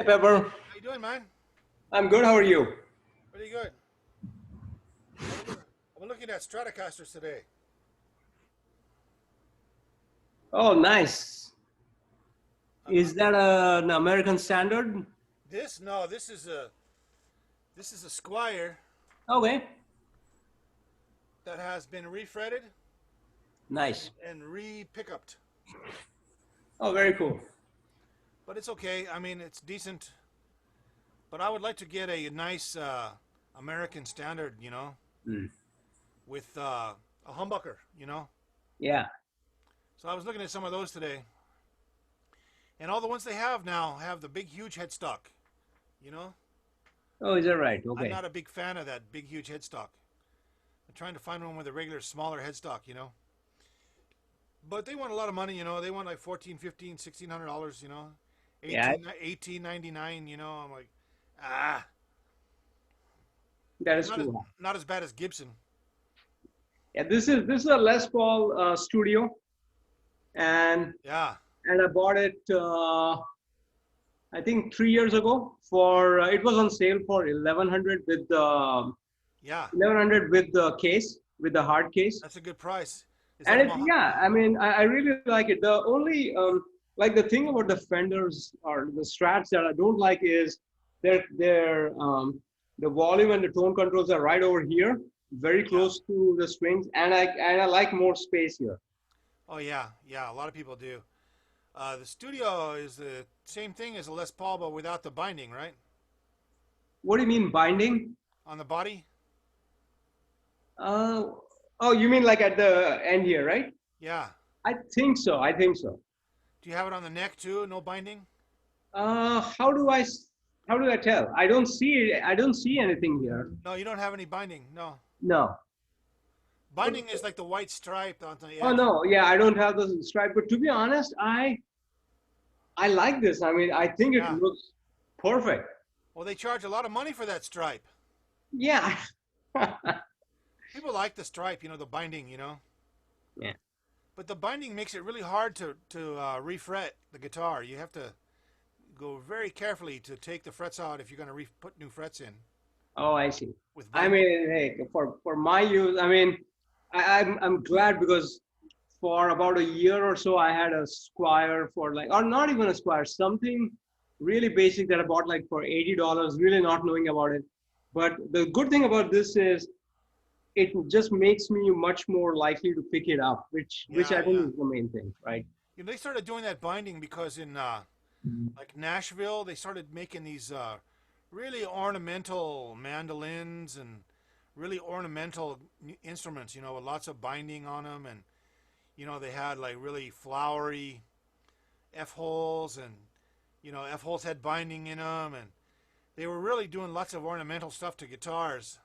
Pepper. How you doing, man? I'm good. How are you? Pretty good. I've been looking at Stratocasters today. Oh, nice. Uh, Is that an American standard? this no, this is a Squire Okay. that has been refretted Nice. and re-pickuped. Oh, very cool. But it's okay. I mean, it's decent. But I would like to get a nice American standard, Mm. with a humbucker, Yeah. So I was looking at some of those today, and all the ones they have now have the big, huge headstock. You know, Oh, is that right? I'm Okay. not a big fan of that big, huge headstock. I'm trying to find one with a regular, smaller headstock. But they want a lot of money. They want like 14, 15, $1,600. Yeah, 1899. I'm like, ah, that but is not as cool. not as bad as Gibson. Yeah, this is a Les Paul studio, and Yeah, I bought it. I think 3 years ago. For it was on sale for 1100 with the yeah, 1100 with the case, with the hard case. that's a good price. Is that And a it's, yeah, I mean, I really like it. The only like the thing about the fenders or the strats that I don't like is the volume and the tone controls are right over here, very Yeah. close to the strings, and I like more space here. Oh yeah, yeah. A lot of people do. The studio is the same thing as a Les Paul, but without the binding, right? What do you mean binding? On the body. uh oh, you mean like at the end here, right? Yeah. I think so. Do you have it on the neck too? No binding. How do I tell? I don't see anything here. No, you don't have any binding. No. No. Binding is like the white stripe on the Oh edge. no, yeah, I don't have the stripe. But to be honest, I like this. I mean, I think it Yeah. looks perfect. Well, they charge a lot of money for that stripe. Yeah. People like the stripe, the binding. Yeah. But the binding makes it really hard to refret the guitar. You have to go very carefully to take the frets out if you're going to put new frets in Oh, I see. with I binding. mean, hey, for my use, I mean, I'm glad because for about a year or so, I had a Squire for like, or not even a Squire, something really basic that I bought like for $80, really not knowing about it. But the good thing about this is it just makes me much more likely to pick it up, which Yeah, I think yeah. is the main thing, right? They started doing that binding because in like Nashville, they started making these really ornamental mandolins and really ornamental instruments, with lots of binding on them. And, they had like really flowery F holes and, F holes had binding in them. And they were really doing lots of ornamental stuff to guitars.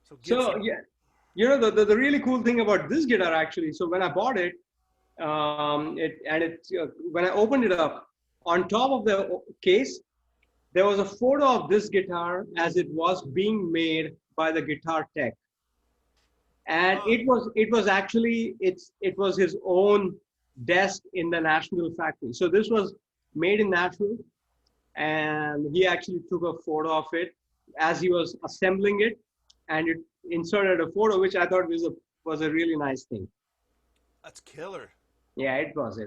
So So Gibson, yeah, the really cool thing about this guitar actually. So when I bought it, when I opened it up, on top of the case, there was a photo of this guitar as it was being made by the guitar tech, and oh, it was actually it was his own desk in the Nashville factory. So this was made in Nashville, and he actually took a photo of it as he was assembling it, and it inserted a photo, which I thought was a really nice thing. that's killer. Yeah, it was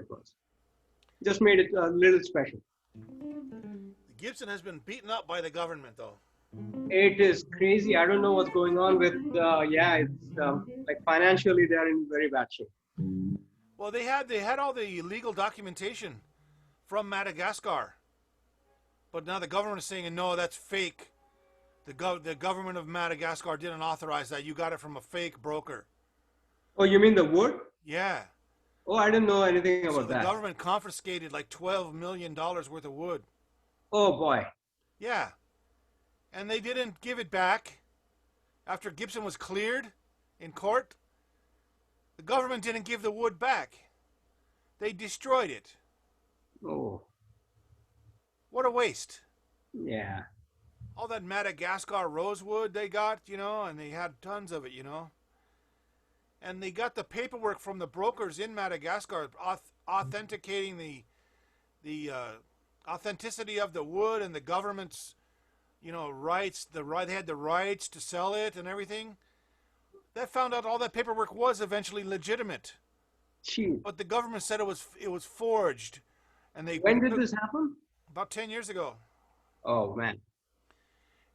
just made it a little special. The Gibson has been beaten up by the government, though. It is crazy. I don't know what's going on with. Yeah, it's like financially they're in very bad shape. Well, they had all the legal documentation from Madagascar, but now the government is saying no, that's fake. The government of Madagascar didn't authorize that. You got it from a fake broker. Oh, you mean the wood? Yeah. Oh, I didn't know anything So about the that. government confiscated like $12 million worth of wood. Oh boy. Yeah. And they didn't give it back after Gibson was cleared in court. The government didn't give the wood back. They destroyed it. Oh, What a waste. yeah. All that Madagascar rosewood they got, and they had tons of it. And they got the paperwork from the brokers in Madagascar authenticating the authenticity of the wood and the government's, rights. They had the rights to sell it and everything. That found out all that paperwork was eventually legitimate, Gee. but the government said it was forged, and they When did took this happen? about 10 years ago. Oh man.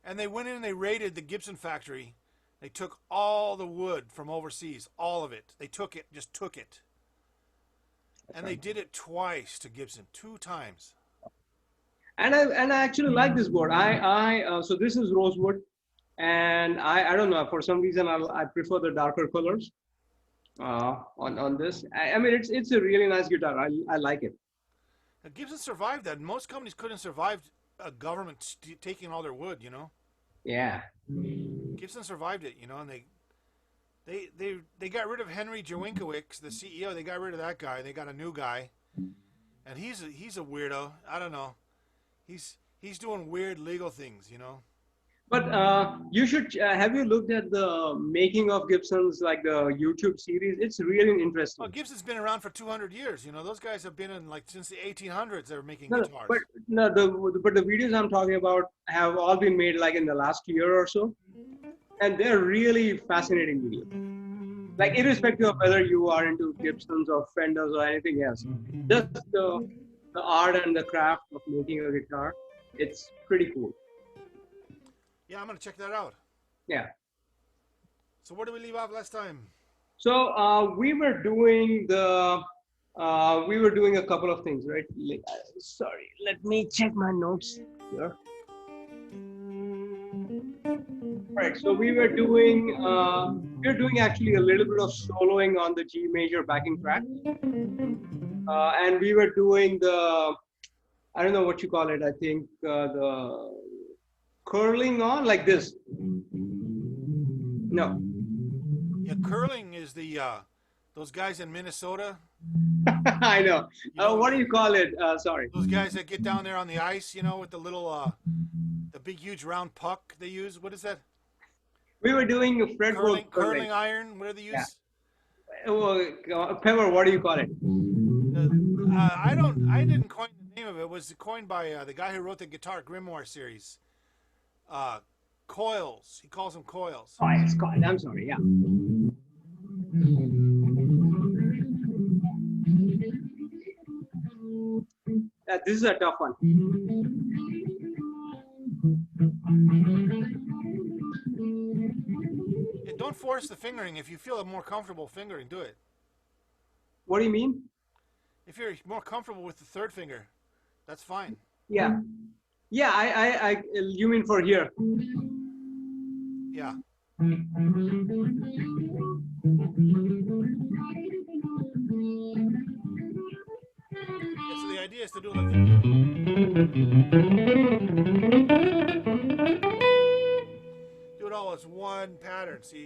And they went in and they raided the Gibson factory. They took all the wood from overseas, all of it. They took it, just took it. And they did it twice to Gibson, 2 times. And I actually like this board. So this is rosewood, and I don't know, for some reason I prefer the darker colors on this. I mean it's a really nice guitar. I like it. Now, Gibson survived that. Most companies couldn't survive a government taking all their wood, Yeah. Gibson survived it, and they got rid of Henry Jowinkowicz, the CEO. They got rid of that guy. They got a new guy, and he's a weirdo. I don't know. He's doing weird legal things, But you should have you looked at the making of Gibson's, like the YouTube series? It's really interesting. Well, Gibson's been around for 200 years. Those guys have been in since the 1800s. They were making No, guitars. but the videos I'm talking about have all been made like in the last year or so, and they're really fascinating videos. Like irrespective of whether you are into Gibsons or Fenders or anything else, just the art and the craft of making a guitar, it's pretty cool. Yeah, I'm gonna check that out. Yeah. So where did we leave off last time? So we were doing a couple of things, right? Sorry, let me check my notes here. Right. So we were doing actually a little bit of soloing on the G major backing track, and we were doing I don't know what you call it. I think the curling on like this. No. Yeah, curling is the those guys in Minnesota. I know. What do you call it? Sorry. Those guys that get down there on the ice, with the little the big huge round puck they use. What is that? We were doing a fretboard curling iron. What do they use? Yeah. Pepper, what do you call it? I didn't coin the name of it. It was coined by the guy who wrote the Guitar Grimoire series. Coils. He calls them coils. Oh, it's coiled. I'm sorry. Yeah. This is a tough one. And don't force the fingering. If you feel more comfortable fingering, do it. What do you mean? If you're more comfortable with the third finger, that's fine. Yeah. Yeah, I you mean for here? Yeah. So the idea is to do like do it all as one pattern, see?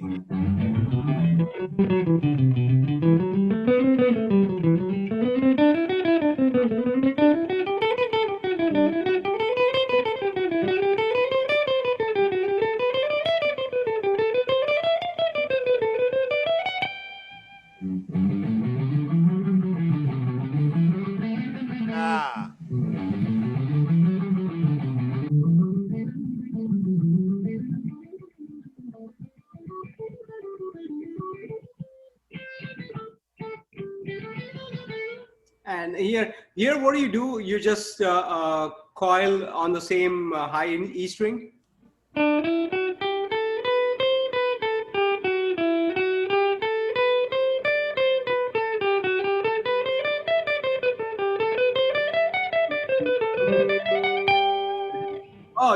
And here, what do? You just coil on the same high E string. Oh,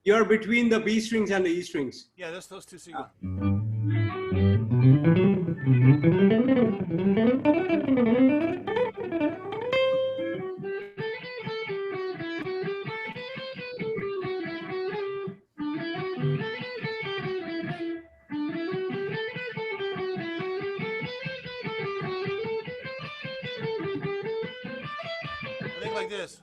you're between the B strings and the E strings. Yeah, that's those two sequences. I think like this.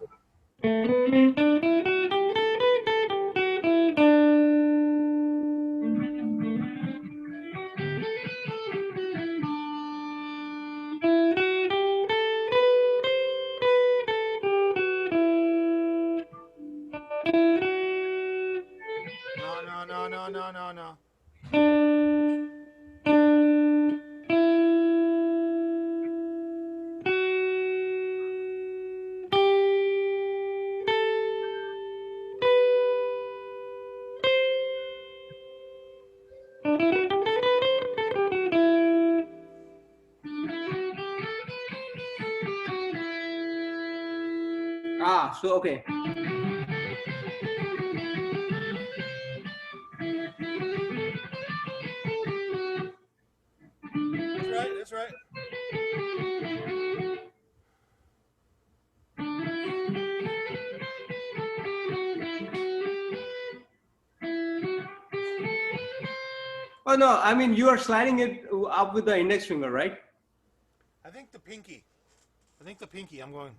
So okay. That's right. That's right. Oh no, I mean you are sliding it up with the index finger, right? I think the pinky. I think the pinky. I'm going.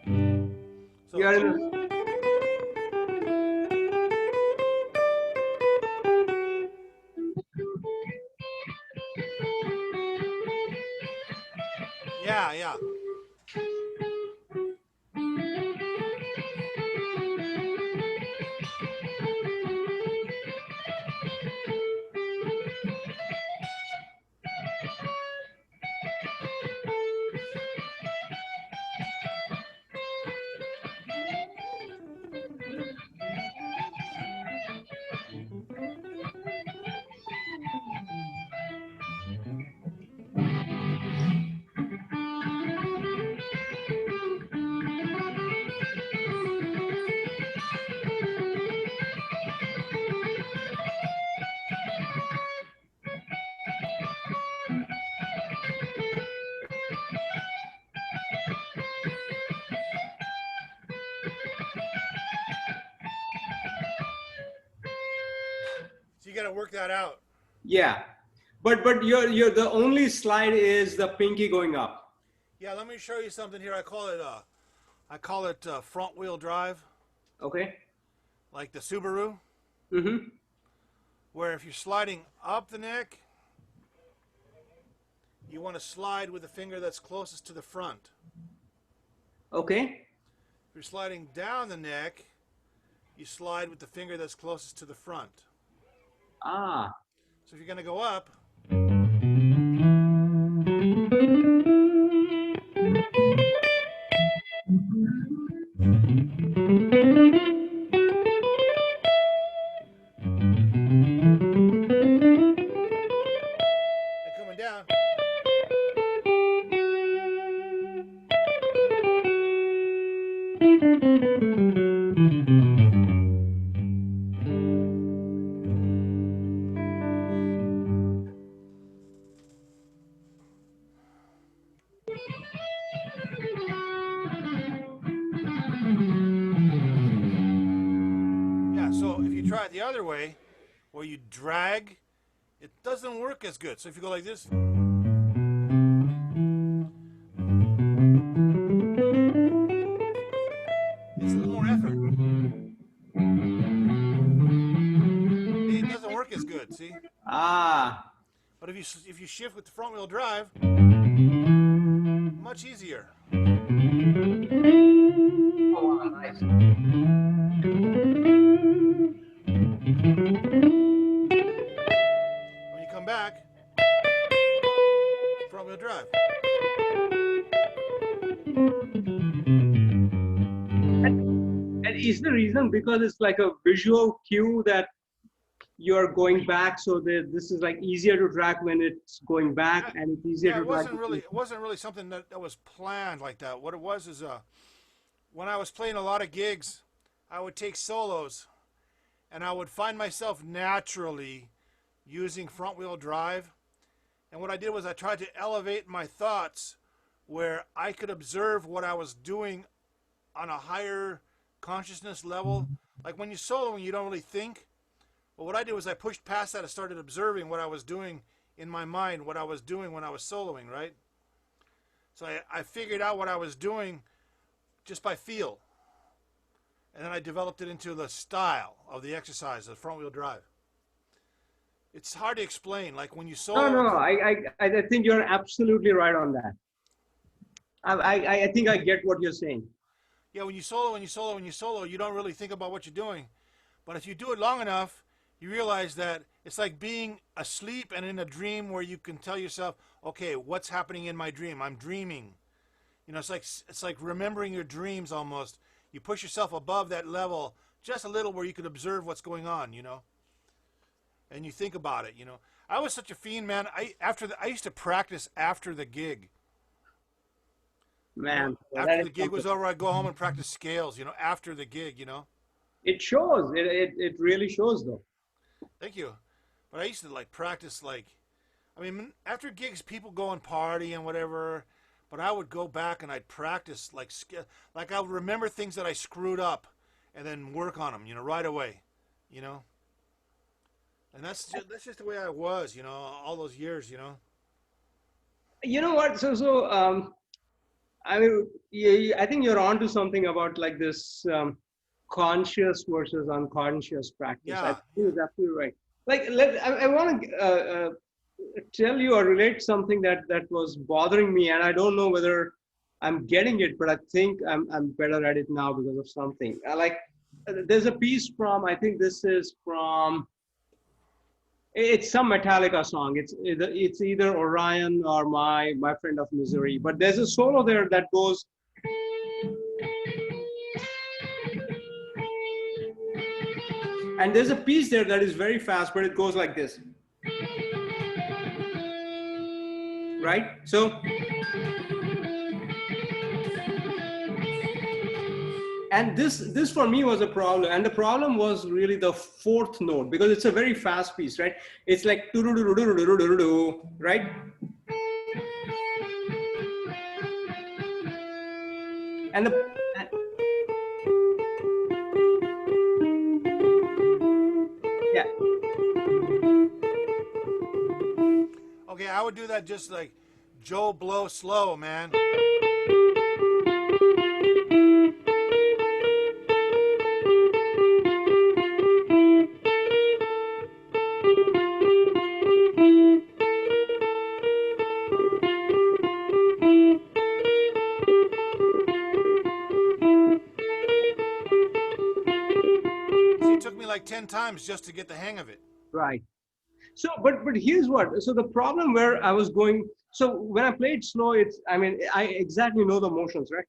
You So, are so in yeah, yeah. So you got to work that out. yeah. But you're the only slide is the pinky going up. Yeah. Let me show you something here. I call it front wheel drive, Okay. like the Subaru, Mm-hmm. where if you're sliding up the neck, you want to slide with the finger that's closest to the front. Okay. If you're sliding down the neck, you slide with the finger that's closest to the front. Ah. So if you're going to go up, and coming down, yeah. So if you try it the other way, where you drag, it doesn't work as good. So if you go like this, it's a little more effort. It doesn't work as good. See, Ah. but if you shift with the front wheel drive, much easier. Oh, wow, nice. When you come back, front wheel drive. And is the reason because it's like a visual cue that you're going back, so that this is like easier to track when it's going back, Yeah, and it's easier yeah. to track. It wasn't really something that was planned like that. What it was is when I was playing a lot of gigs, I would take solos, and I would find myself naturally using front wheel drive. And what I did was I tried to elevate my thoughts where I could observe what I was doing on a higher consciousness level. Like when you solo, you don't really think. But what I did was I pushed past that and started observing what I was doing in my mind, what I was doing when I was soloing, right? So I figured out what I was doing just by feel. And then I developed it into the style of the exercise, the front wheel drive. It's hard to explain. Like when you No, solo, no, I think you're absolutely right on that. I think I get what you're saying. yeah, when you solo, you don't really think about what you're doing. But if you do it long enough, you realize that it's like being asleep and in a dream where you can tell yourself, okay, what's happening in my dream? I'm dreaming. It's like remembering your dreams almost. You push yourself above that level just a little where you can observe what's going on. And you think about it. I was such a fiend, man. I used to practice after the gig. Man, After that is the gig something. was over, I'd go home and practice scales. After the gig. It shows. It really shows, though. Thank you. But I used to like practice I mean, after gigs, people go and party and whatever. But I would go back and I'd practice like I would remember things that I screwed up, and then work on them, right away, you know. And that's just the way I was, all those years. You know what? I mean, yeah, I think you're onto something about like this conscious versus unconscious practice. I Yeah, think yeah. you're absolutely right. Like, I want to tell you or relate something that was bothering me, and I don't know whether I'm getting it, but I think I'm better at it now because of something. There's a piece from, I think this is from, it's some Metallica song. It's either Orion or my friend of misery. But there's a solo there that goes, and there's a piece there that is very fast, but it goes like this, right? So, and this for me was a problem, and the problem was really the fourth note because it's a very fast piece, right? It's like right, and the yeah. Okay, I would do that just like Joe Blow slow, man. See, it took me like 10 times just to get the hang of it. Right. So, but here's what. So the problem where I was going. So when I played slow, it's. I mean, I exactly know the motions, right?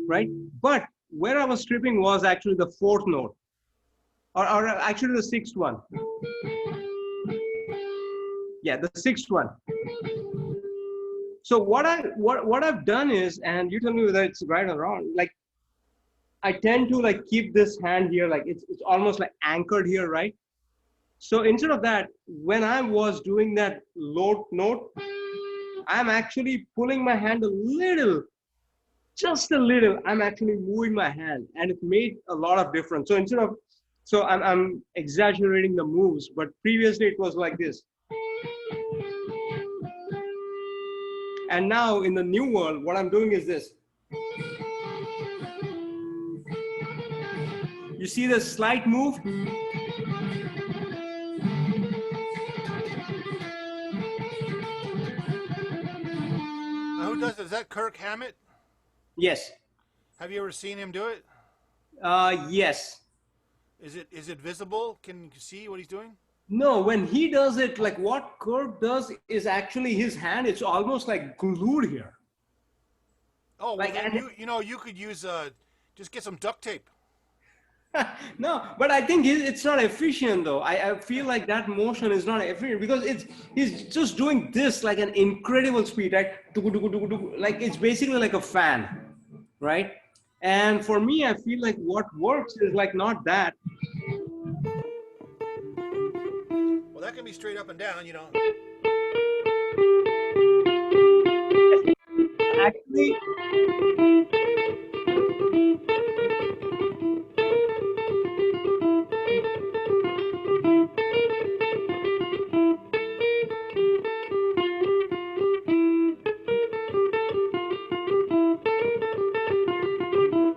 Right. But where I was tripping was actually the fourth note, or actually the sixth one. Yeah, the sixth one. So what I've done is, and you tell me whether it's right or wrong. Like I tend to like keep this hand here, like it's almost like anchored here, right? So instead of that, when I was doing that low note, I'm actually pulling my hand a little, just a little. I'm actually moving my hand, and it made a lot of difference. So I'm exaggerating the moves, but previously it was like this. And now in the new world, what I'm doing is this. You see the slight move? Now, who does it? Is that Kirk Hammett? Yes. Have you ever seen him do it? Yes. Is it visible? Can you see what he's doing? No, when he does it, like what Kurt does is actually his hand, it's almost like glued here. Oh, well Like, then and you could use just get some duct tape. no, but I think it's not efficient though. I feel like that motion is not efficient because he's just doing this like an incredible speed, right? Like it's basically like a fan, right? And for me, I feel like what works is like not that. Well, that can be straight up and down. Actually,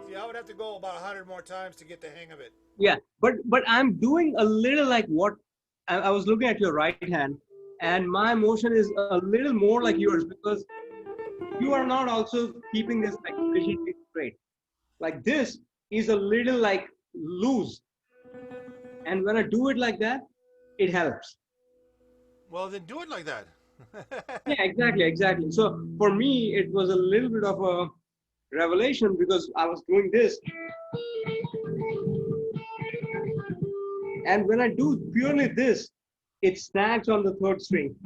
See, I would have to go about 100 more times to get the hang of it. Yeah, but I'm doing a little like what I was looking at your right hand, and my motion is a little more like yours because you are not also keeping this like rigidly straight. Like this is a little like loose, and when I do it like that, it helps. Well, then do it like that. Yeah, exactly, exactly. So for me, it was a little bit of a revelation because I was doing this, and when I do purely this, it snags on the third string.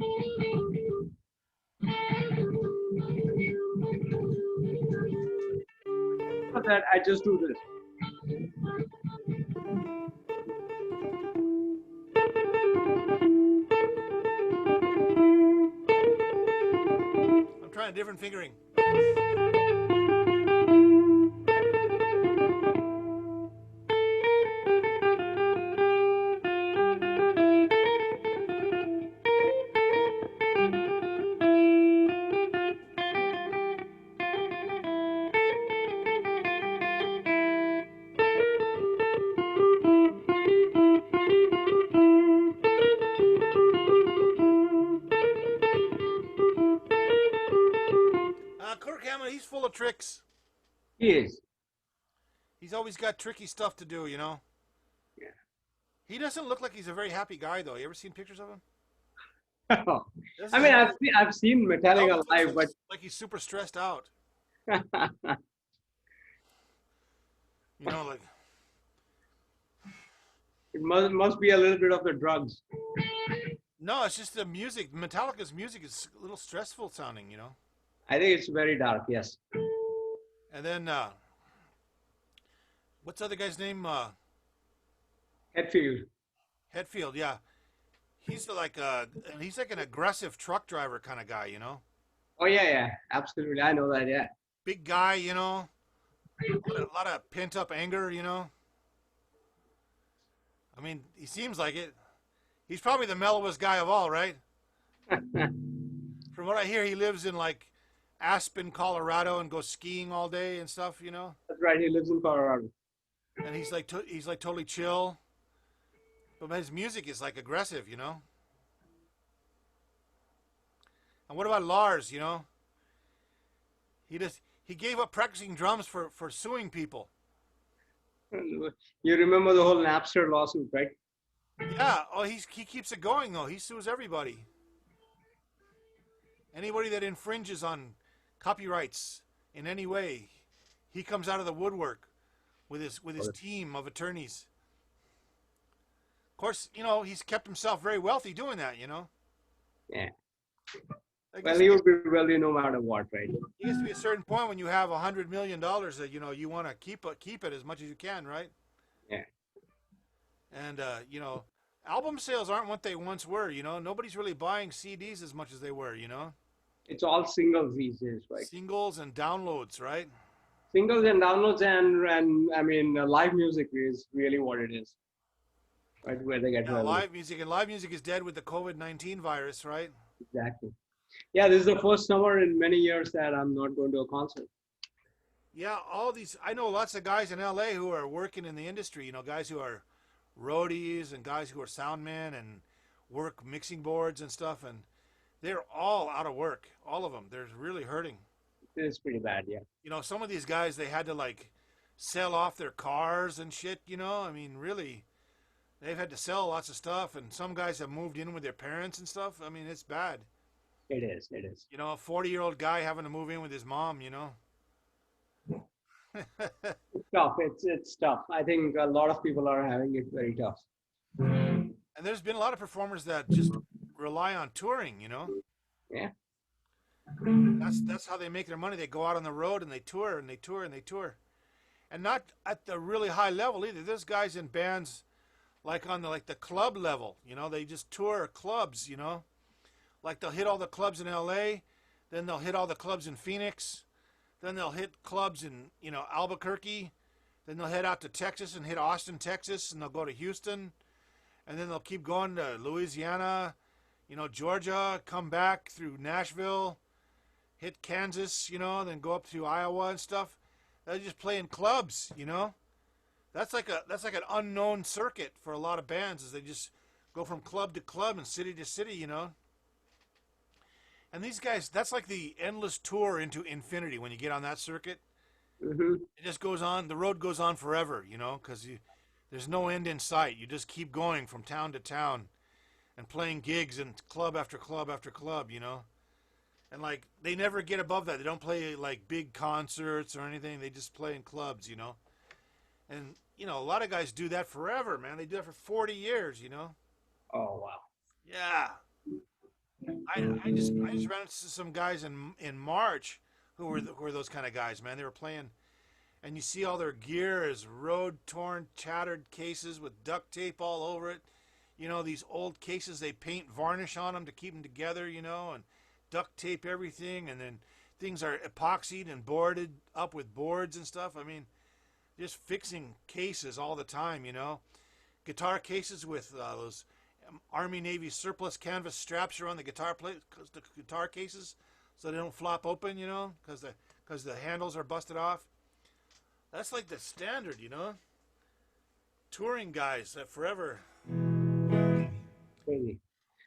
For that, I just do this. I'm trying a different fingering. Kirk Hammett, he's full of tricks. He is. He's always got tricky stuff to do, you know. Yeah. He doesn't look like he's a very happy guy, though. You ever seen pictures of him? I mean, I've seen Metallica live, but like he's super stressed out. it You know, like must be a little bit of the drugs. no, it's just the music. Metallica's music is a little stressful sounding, you know. I think it's very dark. Yes. And then what's the other guy's name? Hetfield. Hetfield, yeah. He's like an aggressive truck driver kind of guy, you know. Oh yeah, yeah, absolutely. I know that. Yeah. Big guy, you know. A lot of pent up anger, you know. I mean, he seems like it. He's probably the mellowest guy of all, right? From what I hear, he lives in like Aspen, Colorado, and goes skiing all day and stuff, you know. That's right. He lives in Colorado. And he's like totally chill, but his music is like aggressive, you know. And what about Lars? You know, he gave up practicing drums for suing people. You remember the whole Napster lawsuit, right? Yeah. Oh, he keeps it going though. He sues everybody. Anybody that infringes on copyrights in any way, he comes out of the woodwork with his team of attorneys. Of course, you know, he's kept himself very wealthy doing that, you know. Yeah. I Well, guess he would be wealthy no matter what, right? it gets to be a certain point when you have $100 million that you know you want to keep it as much as you can, right? Yeah. And you know, album sales aren't what they once were. You know, nobody's really buying CDs as much as they were. You know, It's all singles these days, right? singles and downloads, right? Singles and downloads and I mean, live music is really what it is, right? Where they get Yeah, revenue. live music is dead with the COVID-19 virus, right? Exactly. Yeah, this is the first summer in many years that I'm not going to a concert. Yeah, I know lots of guys in LA who are working in the industry. You know, guys who are roadies and guys who are soundmen and work mixing boards and stuff, and they're all out of work. All of them. They're really hurting. It's pretty bad, yeah. You know, some of these guys, they had to like sell off their cars and shit, you know. I mean, really, they've had to sell lots of stuff, and some guys have moved in with their parents and stuff. I mean, it's bad. It is. It is. You know, a 40-year-old guy having to move in with his mom, you know. It's tough. It's tough. I think a lot of people are having it very tough. And there's been a lot of performers that just rely on touring, you know. Yeah. That's how they make their money. They go out on the road and they tour and they tour and they tour. And not at the really high level either. There's guys in bands like on the club level, you know, they just tour clubs, you know. Like they'll hit all the clubs in LA, then they'll hit all the clubs in Phoenix, then they'll hit clubs in, you know, Albuquerque, then they'll head out to Texas and hit Austin, Texas, and they'll go to Houston, and then they'll keep going to Louisiana, you know, Georgia, come back through Nashville, hit Kansas, you know, then go up to Iowa and stuff. They just play in clubs, you know. that's like an unknown circuit for a lot of bands, as they just go from club to club and city to city, you know. And these guys, that's like the endless tour into infinity when you get on that circuit. Hmm. It just goes on. The road goes on forever, you know, because there's no end in sight. You just keep going from town to town and playing gigs and club after club after club, you know. And like they never get above that. They don't play like big concerts or anything. They just play in clubs, you know. And you know, a lot of guys do that forever, man. They do that for 40 years, you know. Oh wow. Yeah. I just ran into some guys in March who were those kind of guys, man. They were playing, and you see all their gear is road torn, tattered cases with duct tape all over it. You know, these old cases, they paint varnish on them to keep them together, you know, and duct tape everything, and then things are epoxied and boarded up with boards and stuff. I mean, just fixing cases all the time, you know. Guitar cases with those Army Navy surplus canvas straps around the guitar cases, so they don't flop open, you know, because the handles are busted off. That's like the standard, you know. Touring guys that forever. Crazy.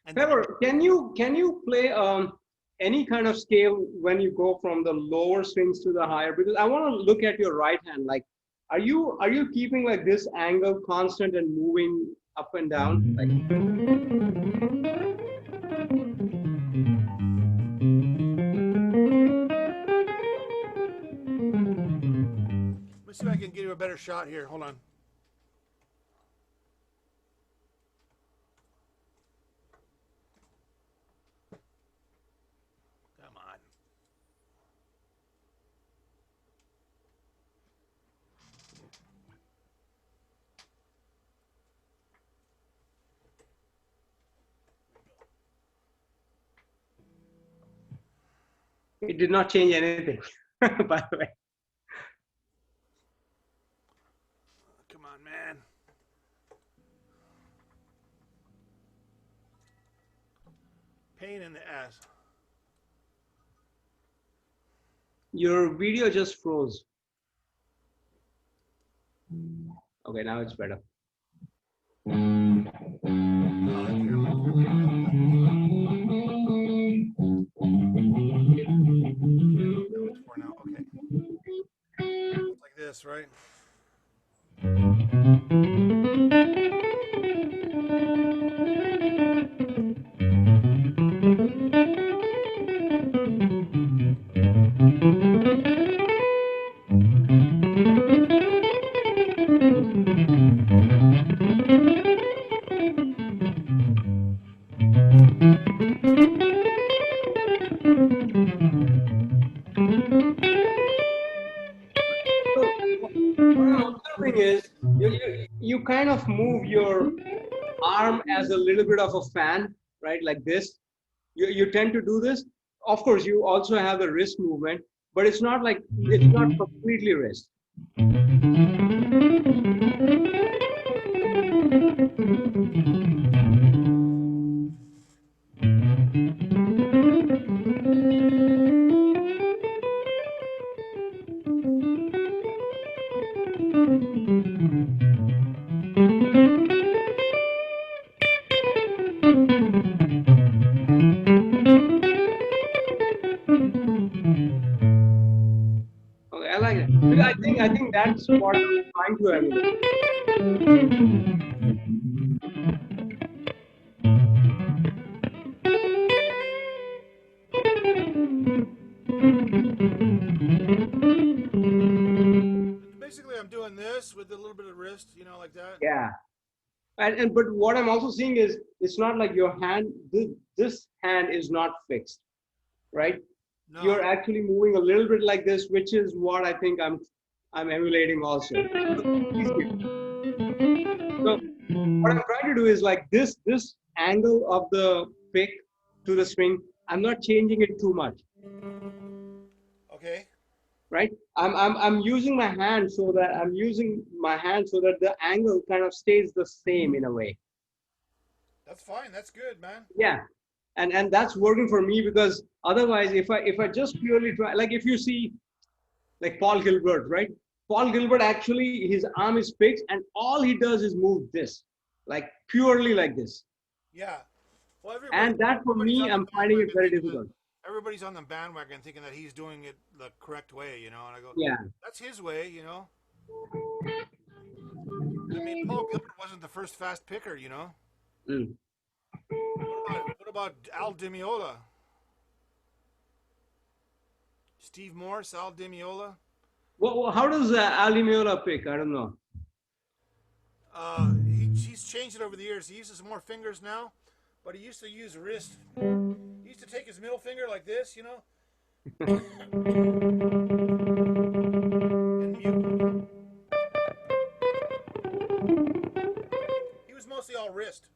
And Trevor, can you play any kind of scale when you go from the lower strings to the higher? Because I want to look at your right hand. Like, are you keeping like this angle constant and moving up and down? Like, let's see if I can give you a better shot here. Hold on. Come on. it did not change anything, by the way. Come on, man. Pain in the ass. Your video just froze. Okay, now it's better. For now, okay. Like this, right? So what I'm observing is you kind of move your arm as a little bit of a fan, right? Like this. You tend to do this. Of course, you also have the wrist movement, but it's not like it's not completely wrist. Okay, I like it. Because I think that's what I'm trying to emulate. Basically, I'm doing this with a little bit of wrist, you know, like that. Yeah. And but what I'm also seeing is it's not like your hand, this hand is not fixed, right? No. You're actually moving a little bit like this, which is what I think I'm emulating also. So what I'm trying to do is like this angle of the pick to the string, I'm not changing it too much, Okay. right? I'm using my hand so that the angle kind of stays the same in a way. That's fine. That's good, man. Yeah. And that's working for me, because otherwise if I just purely try, like if you see like Paul Gilbert, right? Paul Gilbert actually, his arm is fixed, and all he does is move this, like purely like this. Yeah. Well, And that for everybody's me, on the I'm finding it bandwagon very thinking that difficult. everybody's on the bandwagon thinking that he's doing it the correct way, you know. And I go, Yeah. that's his way, you know. I mean, Paul Gilbert wasn't the first fast picker, you know. Mm. What about Al Di Meola? Steve Morse, Al Di Meola? Well, how does Al Di Meola pick? I don't know. He's changed it over the years. He uses more fingers now, but he used to use wrist. He used to take his middle finger like this, you know, and mute. He was mostly all wrist.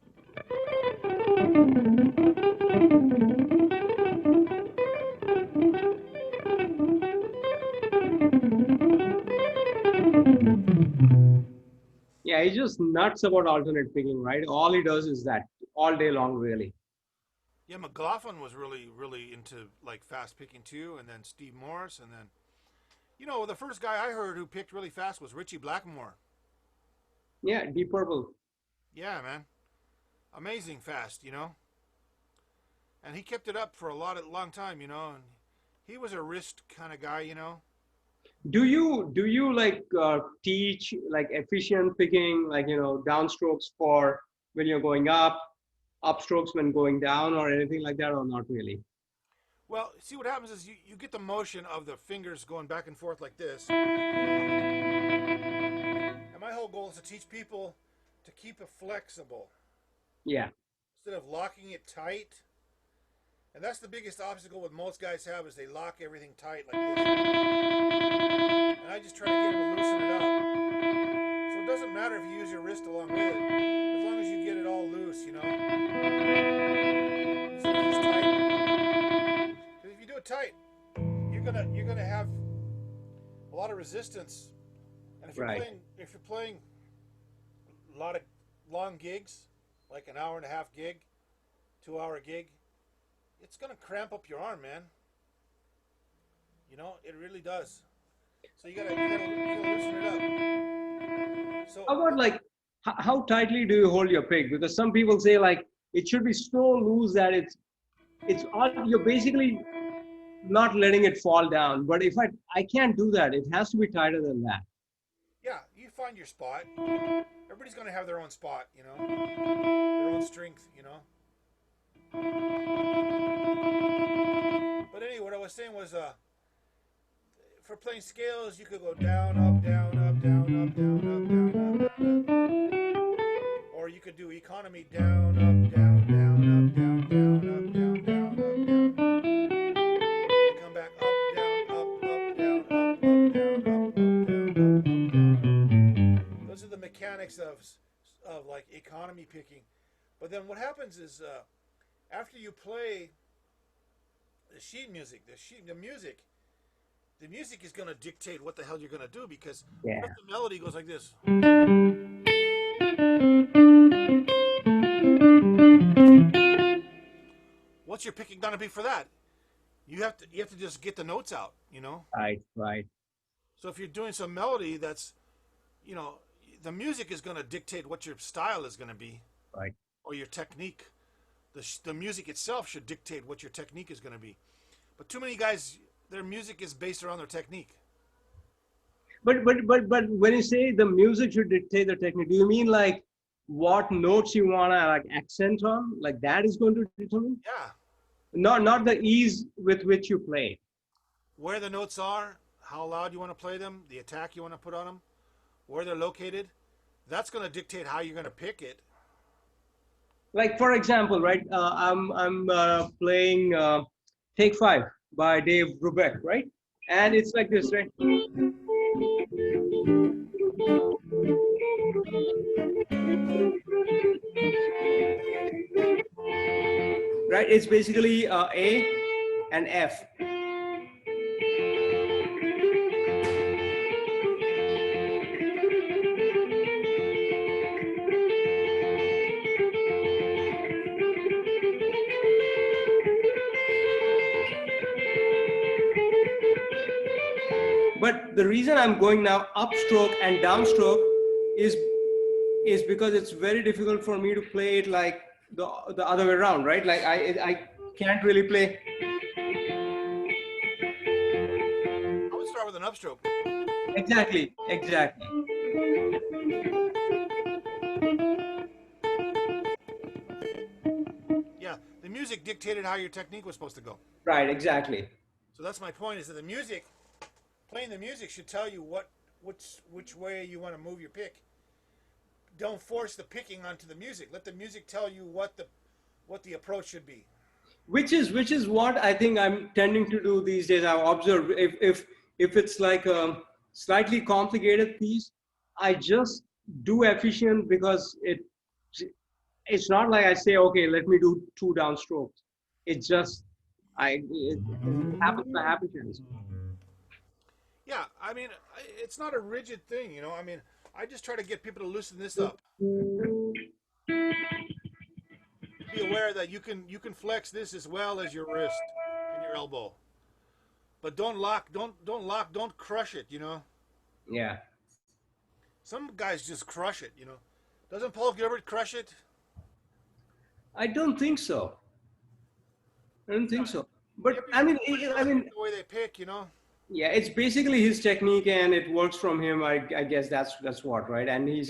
Yeah, he's just nuts about alternate picking, right? All he does is that all day long, really. Yeah, McLaughlin was really into like fast picking too, and then Steve Morris, and then, you know, the first guy I heard who picked really fast was Richie Blackmore. Yeah, Deep Purple. Yeah, man, amazing fast, you know, and he kept it up for long time, you know, and he was a wrist kind of guy, you know. Do you like teach like efficient picking, like downstrokes for when you're going up, upstrokes when going down, or anything like that, or not really? Well, see what happens is you get the motion of the fingers going back and forth like this. And my whole goal is to teach people to keep it flexible Yeah, instead of locking it tight. And that's the biggest obstacle with most guys have is they lock everything tight like this. And I just try to get them to loosen it up. So it doesn't matter if you use your wrist along with it, as long as you get it all loose, you know. So it's tight. Because if you do it tight, you're gonna have a lot of resistance. And right. if you're playing a lot of long gigs, like an hour and a half gig, 2 hour gig, it's gonna cramp up your arm, man. You know, it really does. So you gotta loosen it up. So How about like how tightly do you hold your pick? Because some people say like it should be so loose that it's all you're basically not letting it fall down. But if I can't do that, it has to be tighter than that. yeah, you find your spot. Everybody's gonna have their own spot, you know, their own strength, you know. But anyway, what I was saying was, for playing scales, you could go down, up, down, up, down, up, down, up, down, up, down, up. Or you could do economy down, up, down, down, up, down, down, up, down, down, up, down. And come back up, down, up, down, up, down, up, down. Those are the mechanics of like economy picking. But then what happens is, after you play the sheet music, the music is going to dictate what the hell you're going to do because Yeah. the melody goes like this. What's your picking going to be for that? You have to just get the notes out, you know. Right, right. So if you're doing some melody that's, you know, the music is going to dictate what your style is going to be, Right. or your technique. The music itself should dictate what your technique is going to be. But too many guys, their music is based around their technique. But when you say the music should dictate the technique, do you mean like what notes you wanna like accent on? Like that is going to determine? Yeah. Not the ease with which you play. Where the notes are, how loud you want to play them, the attack you want to put on them, where they're located, that's going to dictate how you're going to pick it. Like for example, right? I'm playing Take Five by Dave Brubeck, right? And it's like this, right? Right? It's basically A and F. but the reason I'm going now upstroke and downstroke is because it's very difficult for me to play it like the other way around, right? Like I can't really play. I would start with an upstroke. Exactly. Yeah, the music dictated how your technique was supposed to go. Right, exactly. So that's my point, is that the music, playing the music should tell you which way you want to move your pick. Don't force the picking onto the music. Let the music tell you what the approach should be. Which is what I think I'm tending to do these days. I've observed if it's like a slightly complicated piece, I just do efficient because it's not like I say, okay, let me do 2 downstrokes. It's just it happens by happenstance. Yeah, I mean, it's not a rigid thing, you know. I mean, I just try to get people to loosen this up. Be aware that you can flex this as well as your wrist and your elbow, but don't crush it, you know. Yeah. Some guys just crush it, you know. Doesn't Paul Gilbert crush it? I don't think so. I don't think so. But The way they pick, you know. yeah, it's basically his technique and it works from him. I guess that's what, right? And he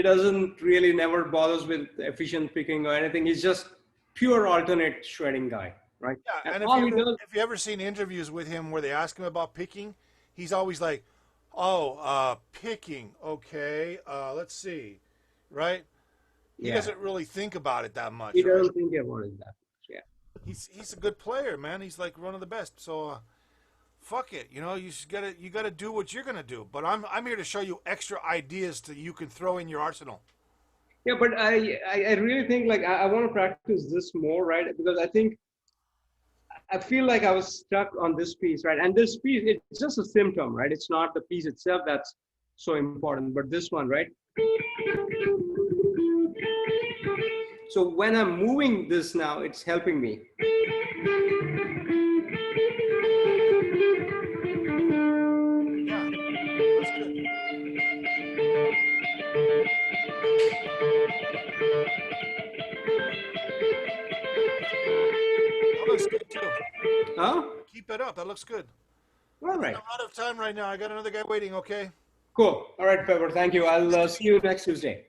doesn't really never bothers with efficient picking or anything. He's just pure alternate shredding guy, right? Yeah, and if you ever seen interviews with him where they ask him about picking, he's always like, "Oh, picking, okay. Let's see, right?" He doesn't really think about it that much. He doesn't think about it that much. Yeah. He's a good player, man. He's like one of the best. So, fuck it. You know, you gotta do what you're gonna do. But I'm here to show you extra ideas that you can throw in your arsenal. Yeah, but I really think like I want to practice this more, right? Because I feel like I was stuck on this piece, right? And this piece, it's just a symptom, right? It's not the piece itself that's so important, but this one, right? So when I'm moving this now, it's helping me. Yeah, that's good. That looks good too. Huh? Keep it up. That looks good. All right. I'm out of time right now. I got another guy waiting. Okay. Cool. All right, Pepper. Thank you. I'll see you next Tuesday.